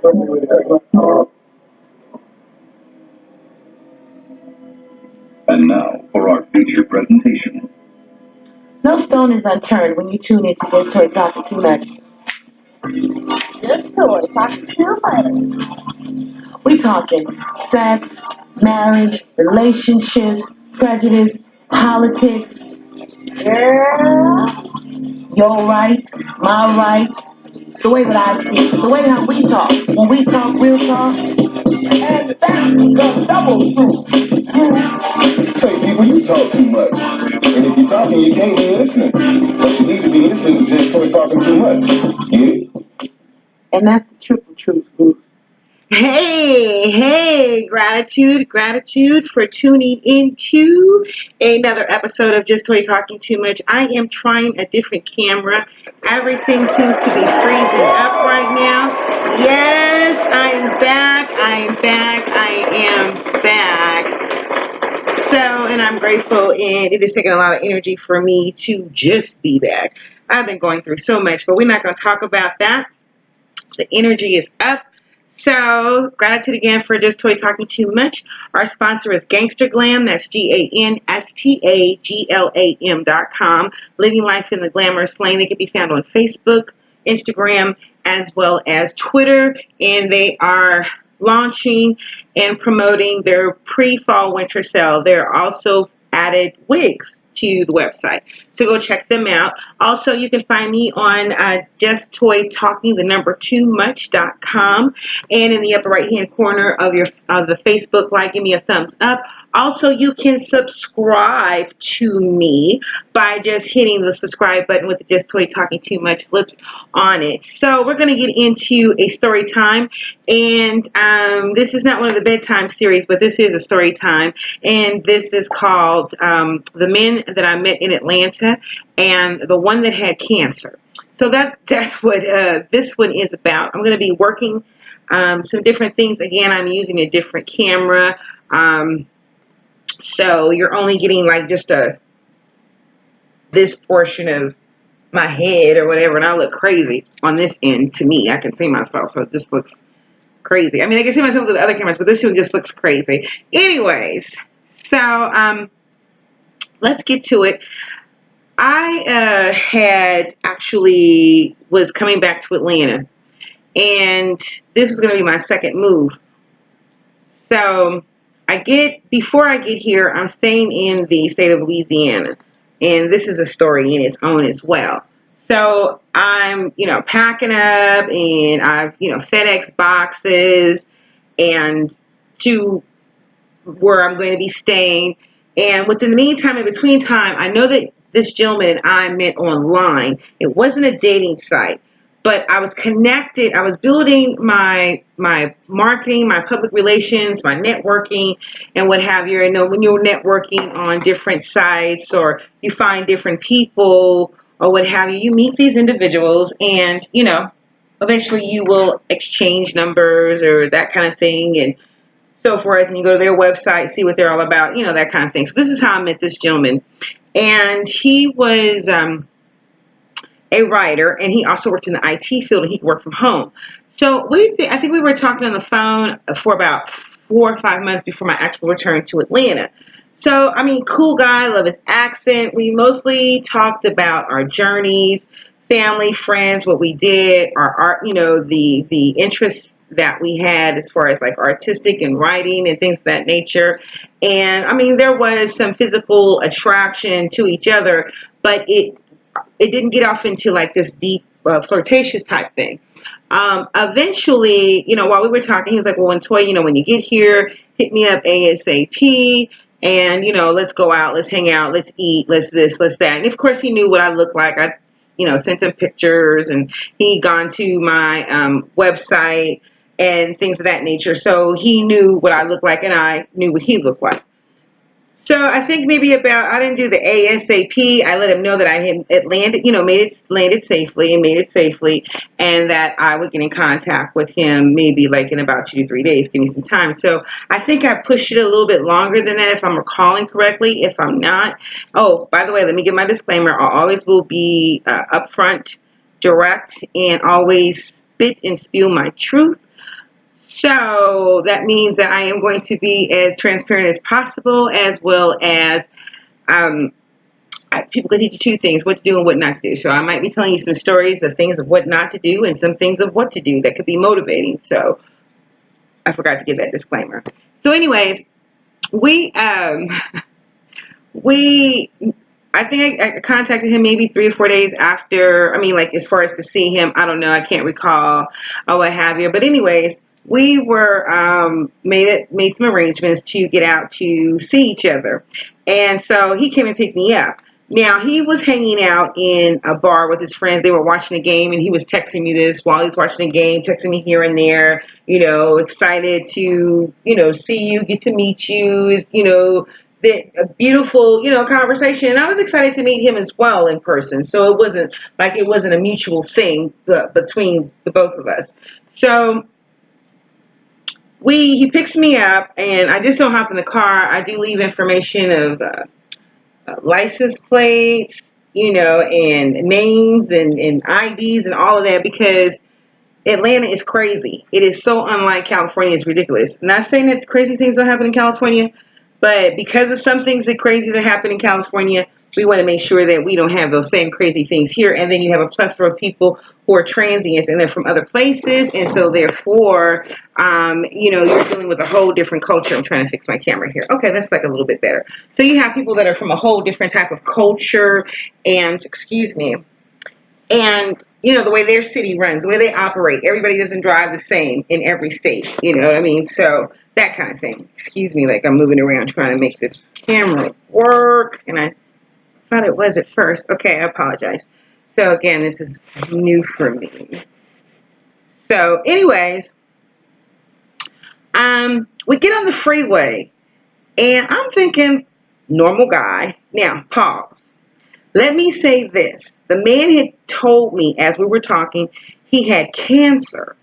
And now for our feature presentation. No stone is unturned when you tune into Just Toy Talking Too Much. Just Toy Talking Too Much. We talking sex, marriage, relationships, prejudice, politics. Yeah. Your rights, my rights, the way that I see it, the way how we talk. When we talk real talk, and that's the double truth. Say, people, you talk too much. And if you're talking, you can't be listening. But you need to be listening to Just Toy Talking Too Much. Get it? And that's the triple truth, boo. Hey, gratitude for tuning into another episode of Just Toy Talking Too Much. I am trying a different camera. Everything seems to be freezing up right now. Yes, I am back. So, and I'm grateful, and it has taken a lot of energy for me to just be back. I've been going through so much, but we're not going to talk about that. The energy is up. So, gratitude again for Just Toy Talking Too Much. Our sponsor is Gangster Glam. That's GANSTAGLAM.com. Living life in the glamorous lane. They can be found on Facebook, Instagram, as well as Twitter. And they are launching and promoting their pre-fall winter sale. They're also added wigs to the website, so go check them out. Also, you can find me on Just Toy Talking, the number 2much.com, and in the upper right hand corner of the Facebook, give me a thumbs up. Also, you can subscribe to me by just hitting the subscribe button with the Just Toy Talking Too Much lips on it. So we're going to get into a story time, and this is not one of the bedtime series, but this is a story time, and this is called The Men that I Met in Atlanta and the One That Had Cancer. So that's what this one is about. I'm going to be working some different things. Again, I'm using a different camera. So you're only getting just this portion of my head or whatever, and I look crazy on this end. To me, I can see myself, so it just looks crazy. I mean, I can see myself with the other cameras, but this one just looks crazy. Anyways, so let's get to it. I was coming back to Atlanta, and this was going to be my second move. So before I get here, I'm staying in the state of Louisiana, and this is a story in its own as well. So I'm, packing up, and I've, FedEx boxes and to where I'm going to be staying. And within the meantime, in between time, I know that this gentleman and I met online. It wasn't a dating site, but I was connected. I was building my marketing, my public relations, my networking, and what have you. When you're networking on different sites, or you find different people or what have you, you meet these individuals, and, eventually you will exchange numbers or that kind of thing, and so forth, and you go to their website, see what they're all about, that kind of thing. So this is how I met this gentleman, and he was a writer, and he also worked in the IT field, and he worked from home. So I think we were talking on the phone for about 4 or 5 months before my actual return to Atlanta. So, I mean, cool guy, love his accent. We mostly talked about our journeys, family, friends, what we did, our art, the interests that we had as far as artistic and writing and things of that nature. And I mean, there was some physical attraction to each other, but it didn't get off into this deep flirtatious type thing. Eventually, while we were talking, he was like, well, Toy, when you get here, hit me up ASAP. And, let's go out, let's hang out, let's eat, let's this, let's that. And of course, he knew what I looked like. I, sent him pictures, and he'd gone to my website and things of that nature. So he knew what I looked like, and I knew what he looked like. So I think maybe I didn't do the ASAP. I let him know that it landed, landed safely, and that I would get in contact with him maybe in about 2 to 3 days. Give me some time. So I think I pushed it a little bit longer than that, if I'm recalling correctly. If I'm not, oh, by the way, let me give my disclaimer. I always will be upfront, direct, and always spit and spew my truth. So that means that I am going to be as transparent as possible, as well as people can teach you two things: what to do and what not to do. So I might be telling you some stories of things of what not to do and some things of what to do that could be motivating. So I forgot to give that disclaimer. So anyways, we I think I contacted him maybe 3 or 4 days after. I mean, like, as far as to see him, I don't know, I can't recall or what have you. But anyways, we were made some arrangements to get out to see each other, and so he came and picked me up. Now, he was hanging out in a bar with his friends. They were watching a game, and he was texting me this while he was watching the game, texting me here and there, excited to, see you, get to meet you, a beautiful, conversation. And I was excited to meet him as well in person. So it wasn't a mutual thing between the both of us. So he picks me up, and I just don't hop in the car. I do leave information of license plates, and names and IDs and all of that, because Atlanta is crazy. It is so unlike California. It's ridiculous. Not saying that crazy things don't happen in California, but because of some things that crazy that happen in California, we want to make sure that we don't have those same crazy things here. And then you have a plethora of people who are transients, and they're from other places. And so therefore, you're dealing with a whole different culture. I'm trying to fix my camera here. Okay, that's like a little bit better. So you have people that are from a whole different type of culture, and excuse me, and the way their city runs, the way they operate, everybody doesn't drive the same in every state. You know what I mean? So that kind of thing. Excuse me, like I'm moving around trying to make this camera work, and I thought it was at first. Okay, I apologize. So again, this is new for me. So anyways, we get on the freeway, and I'm thinking, normal guy. Now, pause. Let me say this. The man had told me as we were talking, he had cancer.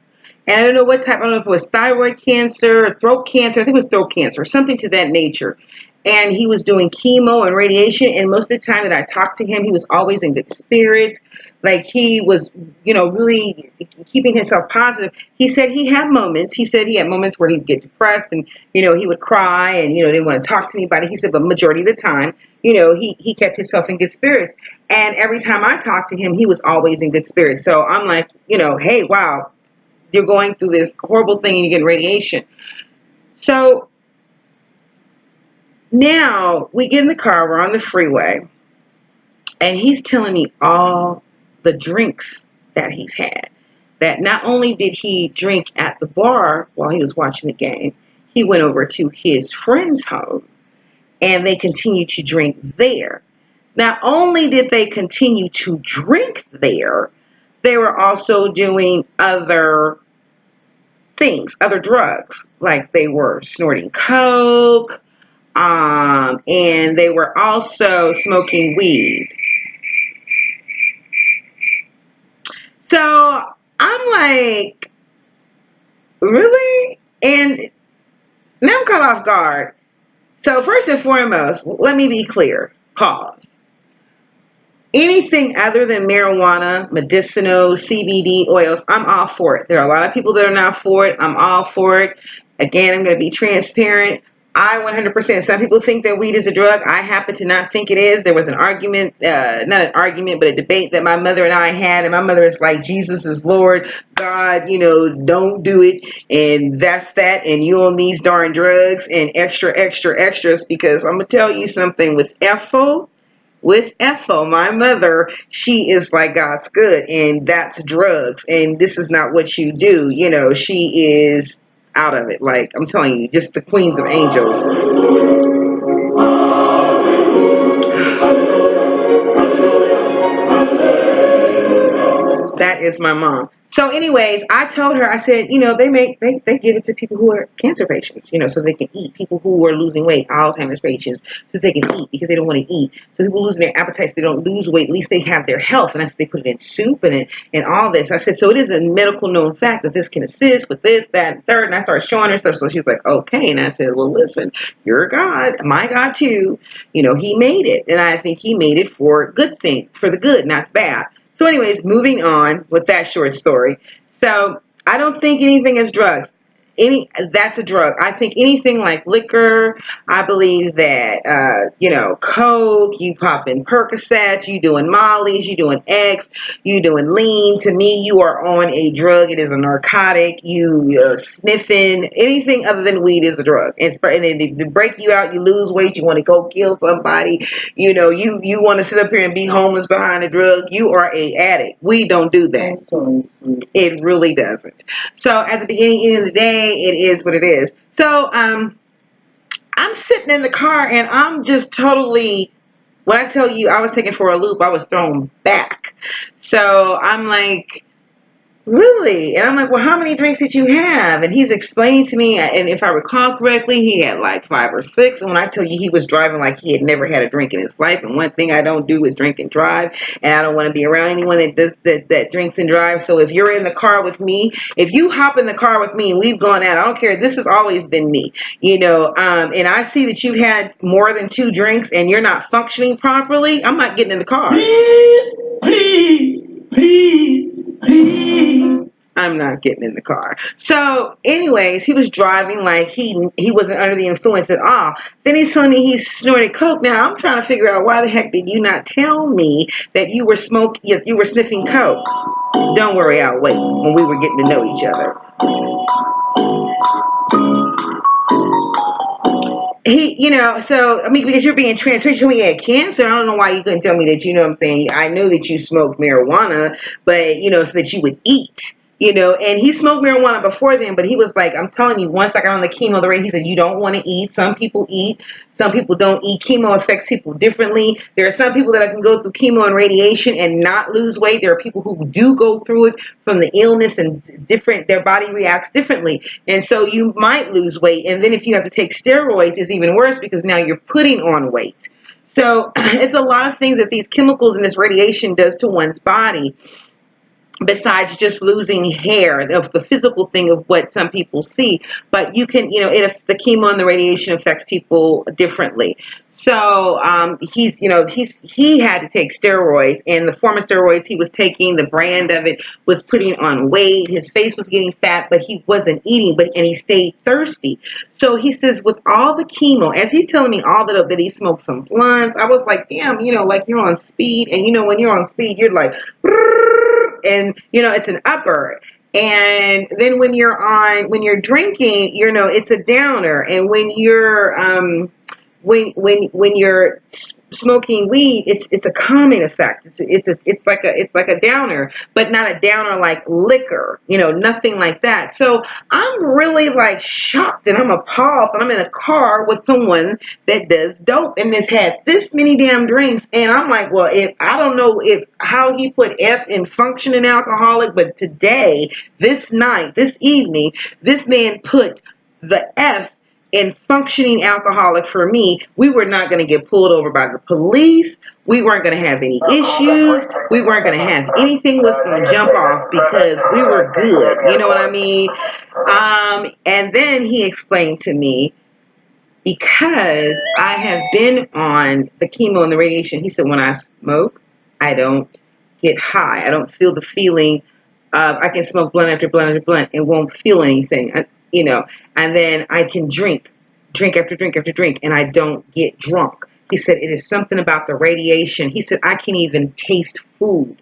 And I don't know what type. I don't know if it was thyroid cancer, or throat cancer. I think it was throat cancer, something to that nature. And he was doing chemo and radiation. And most of the time that I talked to him, he was always in good spirits. Like he was, really keeping himself positive. He said he had moments. He said he had moments where he'd get depressed and, he would cry and, didn't want to talk to anybody. He said, but majority of the time, he kept himself in good spirits. And every time I talked to him, he was always in good spirits. So I'm like, hey, wow, you're going through this horrible thing and you're getting radiation. So now we get in the car, we're on the freeway, and he's telling me all the drinks that he's had. That not only did he drink at the bar while he was watching the game, he went over to his friend's home and they continued to drink there. Not only did they continue to drink there, they were also doing other things, other drugs, like they were snorting coke, and they were also smoking weed. So I'm like, really? And now I'm caught off guard. So first and foremost, let me be clear. Pause. Anything other than marijuana, medicinal, CBD oils, I'm all for it. There are a lot of people that are not for it. I'm all for it. Again, I'm going to be transparent. I 100%. Some people think that weed is a drug. I happen to not think it is. There was an argument, not an argument, but a debate that my mother and I had. And my mother is like, Jesus is Lord. God, don't do it. And that's that. And you on these darn drugs and extras. Because I'm going to tell you something with Ethel, my mother, she is like God's good. And that's drugs. And this is not what you do. She is out of it. Like, I'm telling you, just the queens of angels. That is my mom. So anyways, I told her, I said, they give it to people who are cancer patients, so they can eat. People who are losing weight, Alzheimer's patients, so they can eat because they don't want to eat. So people losing their appetites, they don't lose weight, at least they have their health. And I said, they put it in soup and all this. I said, so it is a medical known fact that this can assist with this, that, and third. And I started showing her stuff. So she's like, okay. And I said, well, listen, your God, my God too, he made it. And I think he made it for good thing, for the good, not bad. So anyways, moving on with that short story. So I don't think anything is drugs. that's a drug. I think anything like liquor, I believe that, Coke, you popping Percocets, you doing Molly's, you doing X, you doing lean. To me, you are on a drug. It is a narcotic. You sniffing anything other than weed is a drug. And it break you out. You lose weight. You want to go kill somebody. You want to sit up here and be homeless behind a drug. You are a addict. We don't do that. It really doesn't. So at the beginning of the day, it is what it is. So I'm sitting in the car and I'm just totally, when I tell you I was taken for a loop, I was thrown back. So I'm like, really? And I'm like, well, how many drinks did you have? And he's explaining to me, and if I recall correctly, he had like 5 or 6. And when I tell you he was driving like he had never had a drink in his life, and one thing I don't do is drink and drive, and I don't want to be around anyone that does that drinks and drives. So if you're in the car with me, if you hop in the car with me and we've gone out, I don't care. This has always been me, and I see that you've had more than 2 drinks and you're not functioning properly, I'm not getting in the car. Please. I'm not getting in the car. So anyways, he was driving like he wasn't under the influence at all. Then he's telling me he snorted coke. Now I'm trying to figure out, why the heck did you not tell me that you were sniffing coke? Don't worry, I'll wait, when we were getting to know each other. Because you're being transparent, when you had cancer, I don't know why you couldn't tell me that, I know that you smoked marijuana, but, so that you would eat, and he smoked marijuana before then, but he was like, I'm telling you, once I got on the chemo, he said, you don't want to eat. Some people eat, some people don't eat. Chemo affects people differently. There are some people that can go through chemo and radiation and not lose weight. There are people who do go through it from the illness and their body reacts differently. And so you might lose weight. And then if you have to take steroids, it's even worse because now you're putting on weight. So it's a lot of things that these chemicals and this radiation does to one's body, besides just losing hair, of the physical thing of what some people see. But you can, the chemo and the radiation affects people differently. So he had to take steroids, and the form of steroids he was taking, the brand of it, was putting on weight. His face was getting fat, but he wasn't eating, and he stayed thirsty. So he says, with all the chemo, as he's telling me all that he smoked some blunts, I was like, damn, like you're on speed, and when you're on speed, you're like, and it's an upper. And then when you're drinking, it's a downer. And when you're when you're smoking weed, it's a calming effect. It's like a downer, but not a downer like liquor, nothing like that. So I'm really like shocked and I'm appalled that I'm in a car with someone that does dope and has had this many damn drinks. And I'm like, well, I don't know how he put F in functioning alcoholic, but today, this night, this evening, this man put the F in functioning alcoholic for me. We were not going to get pulled over by the police. We weren't going to have any issues. We weren't going to have anything was going to jump off because we were good. You know what I mean? And then he explained to me, because I have been on the chemo and the radiation, he said, when I smoke, I don't get high. I don't feel the feeling of, I can smoke blunt after blunt after blunt and won't feel anything. And then I can drink after drink after drink, and I don't get drunk. He said, it is something about the radiation. He said, I can't even taste food.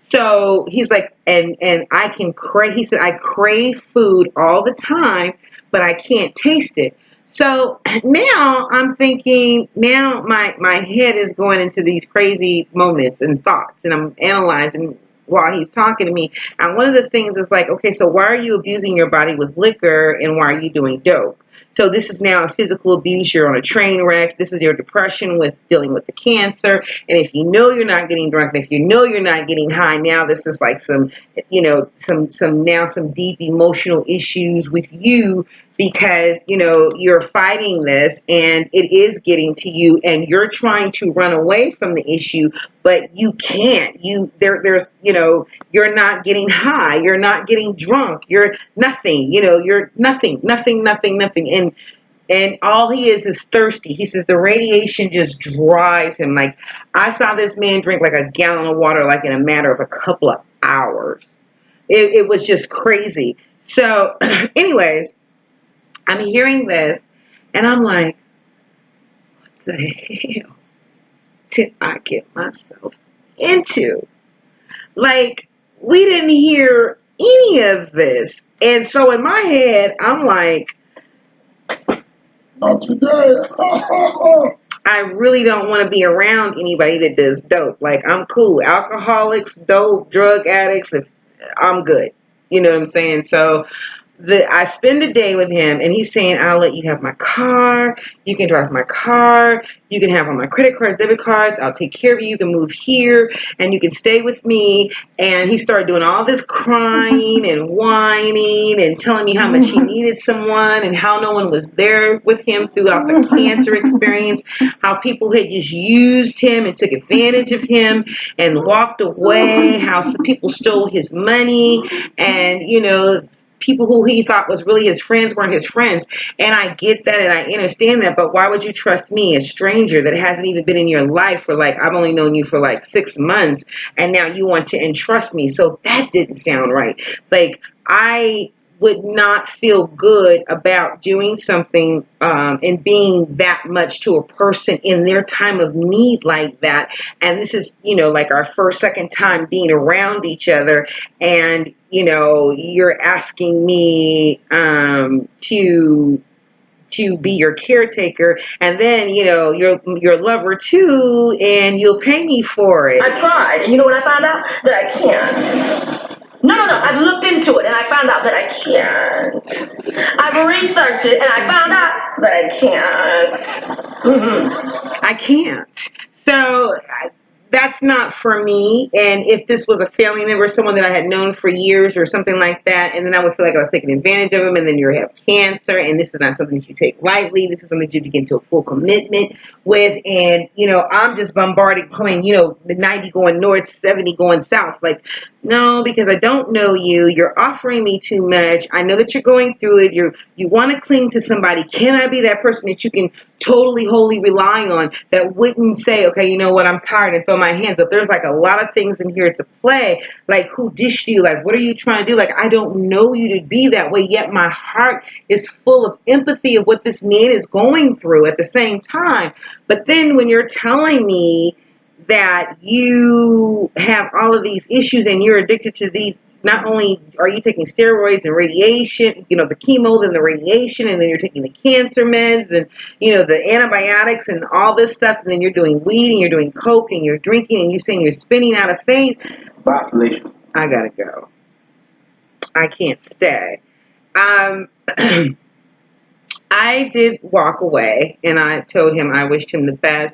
So he's like, and I can crave, he said, I crave food all the time, but I can't taste it. So now I'm thinking, now my head is going into these crazy moments and thoughts, and I'm analyzing while he's talking to me. And one of the things is like, okay, so why are you abusing your body with liquor, and why are you doing dope? So this is now a physical abuse. You're on a train wreck. This is your depression with dealing with the cancer. And if you know you're not getting drunk, and if you know you're not getting high, now this is like some deep emotional issues with you, because you're fighting this and it is getting to you, and you're trying to run away from the issue, but you can't. You're not getting high, you're not getting drunk, you're nothing. You're nothing. And all he is thirsty. He says the radiation just drives him. Like, I saw this man drink like a gallon of water, like in a matter of a couple of hours. It was just crazy. So anyways, I'm hearing this, and I'm like, what the hell did I get myself into? Like, we didn't hear any of this. And so in my head, I'm like, not today. I really don't want to be around anybody that does dope. Like, I'm cool. Alcoholics, dope, drug addicts, I'm good. You know what I'm saying? So I spend a day with him, and he's saying, I'll let you have my car. You can drive my car. You can have all my credit cards, debit cards. I'll take care of you. You can move here, and you can stay with me. And he started doing all this crying and whining and telling me how much he needed someone and how no one was there with him throughout the cancer experience, how people had just used him and took advantage of him and walked away, how some people stole his money, and, you know, people who he thought was really his friends weren't his friends. And I get that and I understand that, but why would you trust me, a stranger that hasn't even been in your life for, like, I've only known you for like 6 months, and now you want to entrust me? So that didn't sound right. Like, I would not feel good about doing something and being that much to a person in their time of need like that. And this is, you know, like our first, second time being around each other, and, you know, you're asking me to be your caretaker, and then, you know, your lover too, and you'll pay me for it. I tried, and you know what I found out? That I can't. No. I looked into it, and I found out that I can't. I've researched it, and I found out that I can't. I can't. So that's not for me. And if this was a family member, someone that I had known for years or something like that, and then I would feel like I was taking advantage of them, and then you have cancer, and this is not something that you take lightly. This is something that you begin to a full commitment with. And, you know, I'm just bombarded coming, you know, the 90 going north, 70 going south. Like, no, because I don't know you. You're offering me too much. I know that you're going through it. You want to cling to somebody. Can I be that person that you can totally, wholly rely on, that wouldn't say, okay, you know what, I'm tired, and throw my hands up? There's like a lot of things in here to play. Like, who dished you? Like, what are you trying to do? Like, I don't know you to be that way, yet my heart is full of empathy of what this man is going through at the same time. But then when you're telling me that you have all of these issues and you're addicted to these, not only are you taking steroids and radiation, you know, the chemo, then the radiation, and then you're taking the cancer meds and, you know, the antibiotics and all this stuff, and then you're doing weed and you're doing coke and you're drinking and you're saying you're spinning out of faith. I gotta go. I can't stay. I did walk away, and I told him I wished him the best.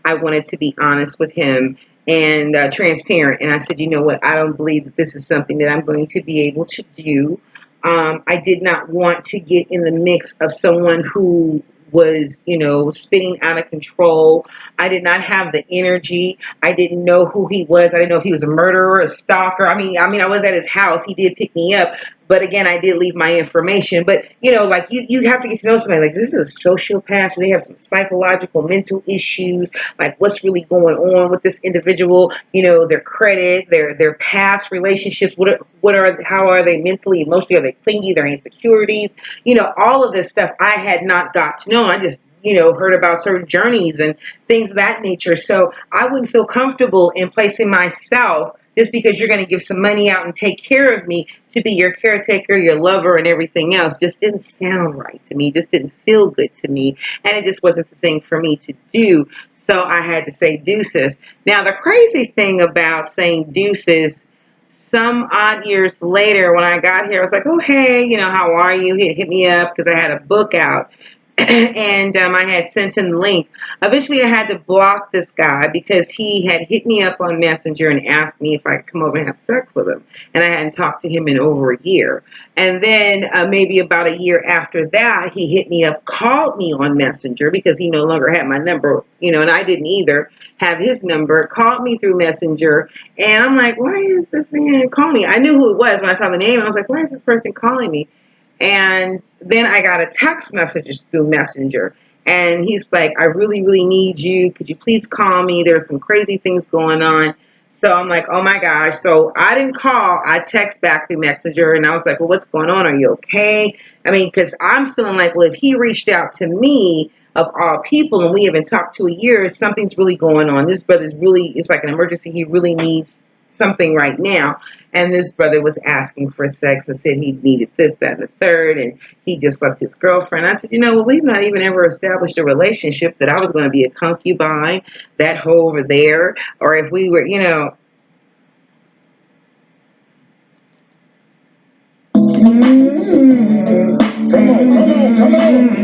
I wanted to be honest with him and transparent. And I said, you know what? I don't believe that this is something that I'm going to be able to do. I did not want to get in the mix of someone who was, you know, spinning out of control. I did not have the energy. I didn't know who he was. I didn't know if he was a murderer, a stalker. I mean, I was at his house. He did pick me up. But again, I did leave my information. But, you know, like, you have to get to know somebody. Like, this is a sociopath. They have some psychological, mental issues. Like, what's really going on with this individual? You know, their credit, their past relationships. How are they mentally, emotionally? Are they clingy? Their insecurities? You know, all of this stuff I had not got to know. I just, you know, heard about certain journeys and things of that nature. So I wouldn't feel comfortable in placing myself, just because you're going to give some money out and take care of me, to be your caretaker, your lover, and everything else. Just didn't sound right to me. Just didn't feel good to me. And it just wasn't the thing for me to do. So I had to say deuces. Now, the crazy thing about saying deuces, some odd years later, when I got here, I was like, oh, hey, you know, how are you? He hit me up because I had a book out. And I had sent him the link. Eventually, I had to block this guy because he had hit me up on Messenger and asked me if I could come over and have sex with him. And I hadn't talked to him in over a year. And then maybe about a year after that, he hit me up, called me on Messenger because he no longer had my number, you know, and I didn't either have his number, called me through Messenger. And I'm like, why is this man calling me? I knew who it was when I saw the name. I was like, why is this person calling me? And then I got a text message through Messenger. And he's like, I really, really need you. Could you please call me? There's some crazy things going on. So I'm like, oh my gosh. So I didn't call. I text back through Messenger, and I was like, well, what's going on? Are you okay? I mean, because I'm feeling like, well, if he reached out to me of all people and we haven't talked to a year, something's really going on. This brother's really, it's like an emergency. He really needs something right now. And this brother was asking for sex and said he needed this, that, and the third, and he just left his girlfriend. I said, you know, well, we've not even ever established a relationship that I was going to be a concubine, that hoe over there, or if we were, you know. Come on, come on, come on.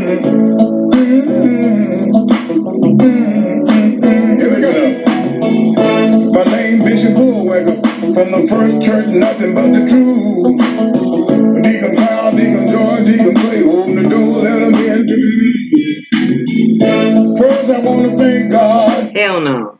Here we go. My name Bishop Bullwacker. From the first church, nothing but the truth. Deacon Kyle, Deacon George, Deacon Clay, open the door, let them in. First, I want to thank God. Hell no.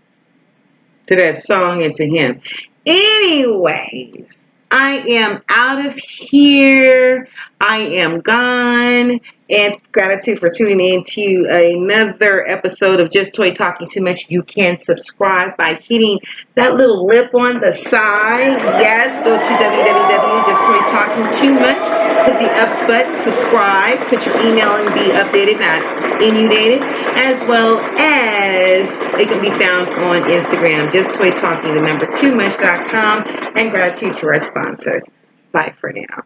To that song and to him. Anyways, I am out of here. I am gone. And gratitude for tuning in to another episode of Just Toy Talking Too Much. You can subscribe by hitting that little lip on the side. Yes, go to www.justtoytalkingtoomuch. Hit the ups button, subscribe, put your email and be updated, not inundated, as well as it can be found on Instagram, Just Toy Talking, the number 2much.com, and gratitude to our sponsors. Bye for now.